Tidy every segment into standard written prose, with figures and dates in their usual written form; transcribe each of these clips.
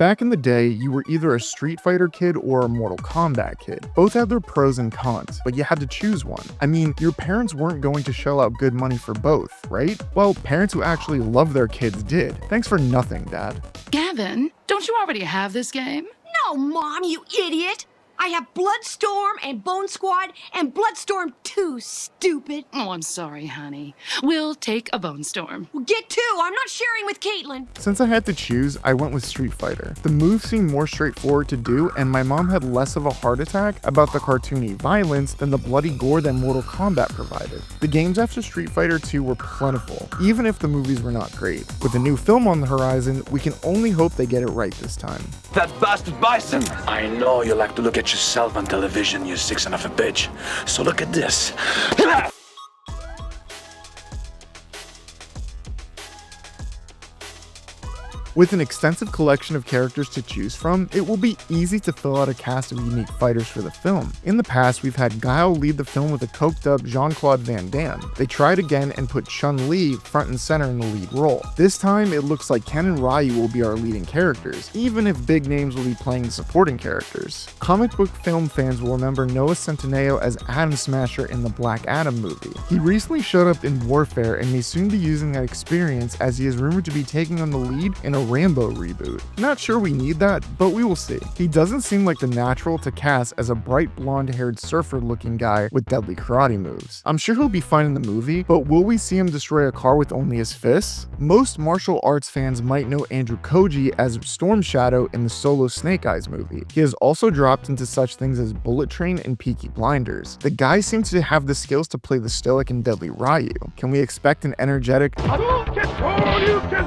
Back in the day, you were either a Street Fighter kid or a Mortal Kombat kid. Both had their pros and cons, but you had to choose one. I mean, your parents weren't going to shell out good money for both, right? Well, parents who actually love their kids did. Thanks for nothing, Dad. Gavin, don't you already have this game? No, Mom, you idiot! I have Bloodstorm and Bone Squad and Bloodstorm 2, stupid. Oh, I'm sorry, honey. We'll take a Bone Storm. Well, get two. I'm not sharing with Caitlin. Since I had to choose, I went with Street Fighter. The moves seemed more straightforward to do, and my mom had less of a heart attack about the cartoony violence than the bloody gore that Mortal Kombat provided. The games after Street Fighter 2 were plentiful, even if the movies were not great. With a new film on the horizon, we can only hope they get it right this time. That bastard Bison! I know you like to look at yourself on television, you sick son of a bitch. So look at this. With an extensive collection of characters to choose from, it will be easy to fill out a cast of unique fighters for the film. In the past, we've had Guile lead the film with a coked up Jean-Claude Van Damme. They tried again and put Chun-Li front and center in the lead role. This time, it looks like Ken and Ryu will be our leading characters, even if big names will be playing the supporting characters. Comic book film fans will remember Noah Centineo as Atom Smasher in the Black Adam movie. He recently showed up in Warfare and may soon be using that experience as he is rumored to be taking on the lead in a Rambo reboot. Not sure we need that, but we will see. He doesn't seem like the natural to cast as a bright blonde-haired surfer-looking guy with deadly karate moves. I'm sure he'll be fine in the movie, but will we see him destroy a car with only his fists? Most martial arts fans might know Andrew Koji as Storm Shadow in the Solo Snake Eyes movie. He has also dropped into such things as Bullet Train and Peaky Blinders. The guy seems to have the skills to play the stoic and deadly Ryu. Can we expect an energetic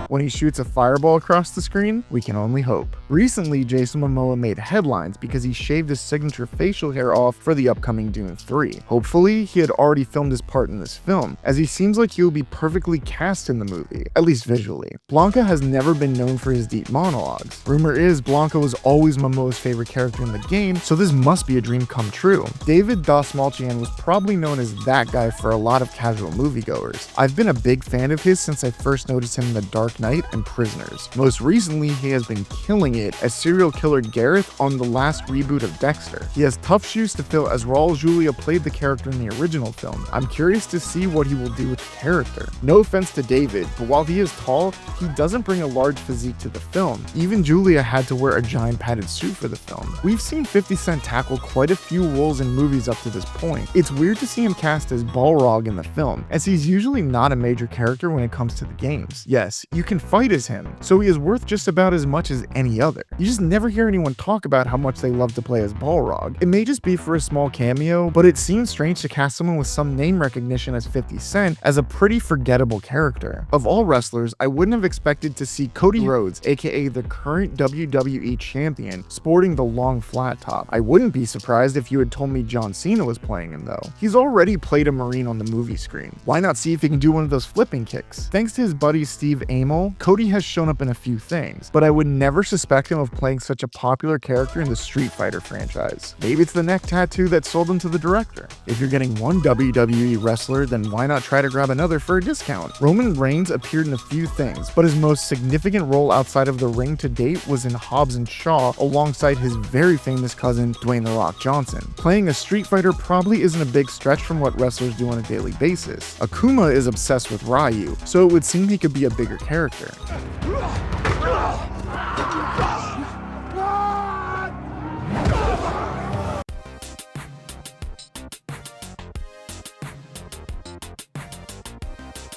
when he shoots a fireball across the screen? We can only hope. Recently, Jason Momoa made headlines because he shaved his signature facial hair off for the upcoming Dune 3. Hopefully, he had already filmed his part in this film, as he seems like he will be perfectly cast in the movie, at least visually. Blanca has never been known for his deep monologues. Rumor is Blanca was always Momoa's favorite character in the game, so this must be a dream come true. David Dastmalchian was probably known as that guy for a lot of casual moviegoers. I've been a big fan of his since I first noticed him in The Dark Knight and Prisoners. Most recently, he has been killing it as serial killer Gareth on the last reboot of Dexter. He has tough shoes to fill as Raul Julia played the character in the original film. I'm curious to see what he will do with the character. No offense to David, but while he is tall, he doesn't bring a large physique to the film. Even Julia had to wear a giant padded suit for the film. We've seen 50 Cent tackle quite a few roles in movies up to this point. It's weird to see him cast as Balrog in the film, as he's usually not a major character when it comes to the games. Yes, you can fight as him, so he is worth just about as much as any other. You just never hear anyone talk about how much they love to play as Balrog. It may just be for a small cameo, but it seems strange to cast someone with some name recognition as 50 Cent as a pretty forgettable character. Of all wrestlers, I wouldn't have expected to see Cody Rhodes, aka the current WWE champion, sporting the long flat top. I wouldn't be surprised if you had told me John Cena was playing him though. He's already played a Marine on the movie screen. Why not see if he can do one of those flipping kicks? Thanks to his buddy Steve Amell, Cody has shown up in a few things, but I would never suspect him of playing such a popular character in the Street Fighter franchise. Maybe it's the neck tattoo that sold him to the director. If you're getting one WWE wrestler, then why not try to grab another for a discount? Roman Reigns appeared in a few things, but his most significant role outside of the ring to date was in Hobbs and Shaw alongside his very famous cousin, Dwayne "The Rock" Johnson. Playing a Street Fighter probably isn't a big stretch from what wrestlers do on a daily basis. Akuma is obsessed with Ryu, so it would seem he could be a bigger character.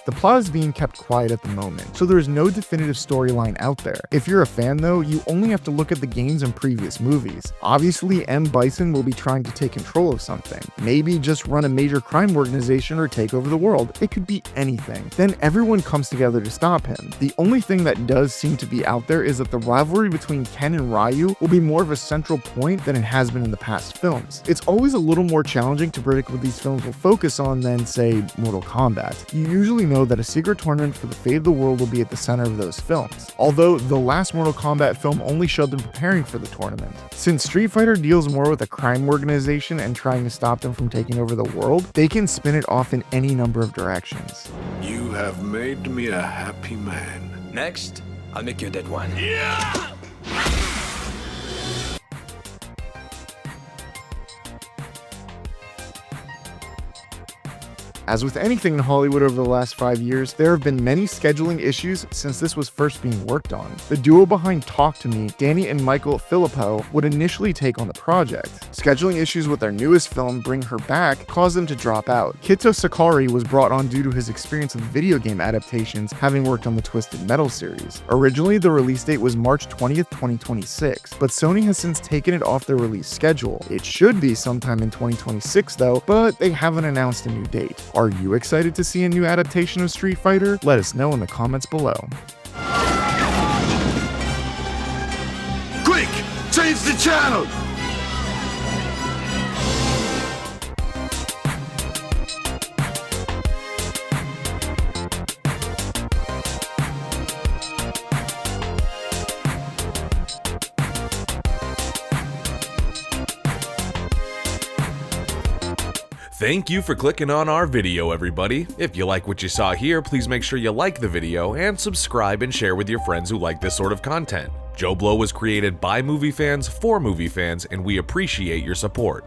The plot is being kept quiet at the moment, so there is no definitive storyline out there. If you're a fan though, you only have to look at the games and previous movies. Obviously, M. Bison will be trying to take control of something. Maybe just run a major crime organization or take over the world. It could be anything. Then everyone comes together to stop him. The only thing that does seem to be out there is that the rivalry between Ken and Ryu will be more of a central point than it has been in the past films. It's always a little more challenging to predict what these films will focus on than, say, Mortal Kombat. You usually know that a secret tournament for the fate of the world will be at the center of those films, although the last Mortal Kombat film only showed them preparing for the tournament. Since Street Fighter deals more with a crime organization and trying to stop them from taking over the world, they can spin it off in any number of directions. You have made me a happy man. Next, I'll make you a dead one. Yeah! As with anything in Hollywood over the last 5 years, there have been many scheduling issues since this was first being worked on. The duo behind Talk to Me, Danny and Michael Filippo, would initially take on the project. Scheduling issues with their newest film, Bring Her Back, caused them to drop out. Kito Sakari was brought on due to his experience with video game adaptations, having worked on the Twisted Metal series. Originally, the release date was March 20th, 2026, but Sony has since taken it off their release schedule. It should be sometime in 2026 though, but they haven't announced a new date. Are you excited to see a new adaptation of Street Fighter? Let us know in the comments below. Quick! Change the channel! Thank you for clicking on our video, everybody. If you like what you saw here, please make sure you like the video and subscribe and share with your friends who like this sort of content. JoBlo was created by movie fans for movie fans, and we appreciate your support.